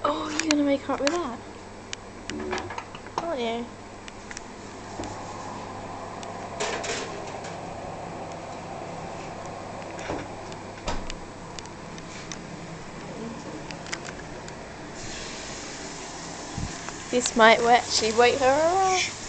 Oh, you're gonna make art with that? Aren't you? This might actually wake her up.